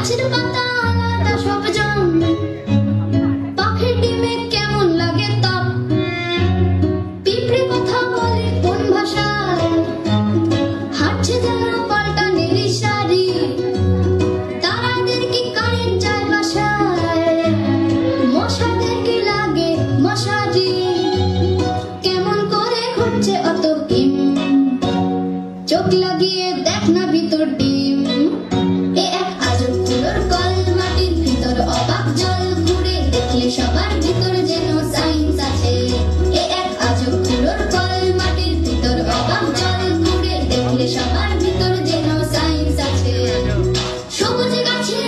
গাছের পাতা আলাদা সব জং, পাখির ডিমে কেমন লাগে তাপ, পিঁপড়ে কথা বলে কোন ভাষায়, হাঁটছে যেন পাল্টা নীলি শাড়ি, তারাদের কি কারেন্ট যায় বাসায়, মশাদের কি লাগে মশারি, কেমন করে ঘুরছে অত ডিম, চোখ লাগিয়ে দেখ না ভিতর ডিম। এ এক আজব তুলোর কল, মাটির ভিতর অবাক জল, ঘুরে দেখলে সবার ভিতর যেন সায়েন্স আছে। এ এক আজব তুলোর কল, মাটির ভিতর অবাক জল, ঘুরে দেখলে সবার ভিতর যেন সায়েন্স আছে। সবুজ গাছে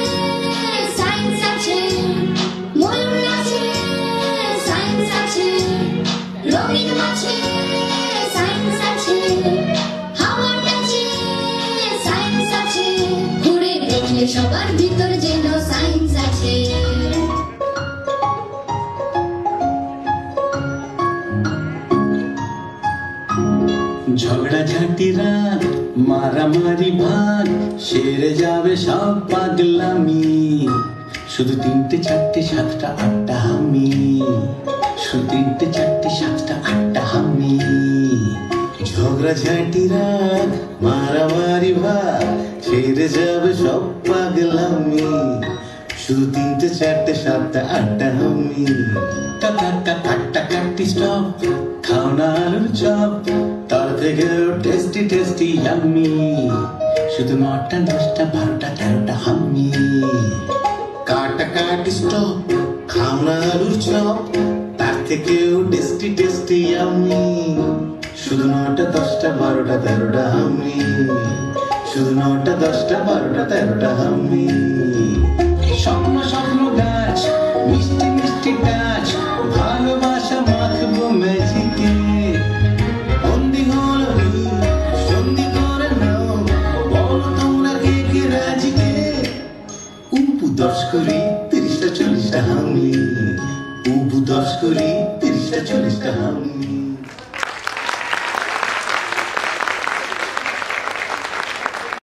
সায়েন্স আছে, ময়ূর নাচে সায়েন্স আছে, রঙিন মাছে সায়েন্স আছে, হাওয়ার কাছে সায়েন্স আছে, ঘুরে দেখলে সবার ভিতর যেন সায়েন্স আছে। ঝগড়াঝাটি রাত, মারামারি ভাগ, সেরে যাবে সব পাগলামি, শুধু 3টে 4টে 7টা 8টা হামি, শুধু 3টে 4টে 7টা 8টা হামি। ঝগড়াঝাটি রাত, মারামারি ভাগ, সেরে যাবে সব পাগলামি, শুধু 3টে 4টে 7টা 8টা হামি। কাটাকাটি স্টপ, খাও না আলুর চপ, তার থেকেও টেস্টি টেস্টি ইয়াম্মি, শুধু 9টা 10টা 12টা 13টা হাম্মি। কাটাকাটি স্টপ, খাও না আলুর চপ, তার থেকেও টেস্টি টেস্টি ইয়াম্মি, শুধু 9টা 10টা 12টা 13টা হাম্মি, শুধু 9টা 10টা 12টা 13টা হাম্মি। স্বপ্ন স্বপ্ন গাছ, মিষ্টি মিষ্টি গাছ, ভালোবাসা মাখবো ম্যাজিকে, বন্দি হলো সন্ধি করে নাও, বলো তোমরা কে কে রাজিকে। উবু 10 করি 30টা 40টা হামলি, উবু 10 করি 30টা 40টা হামলি।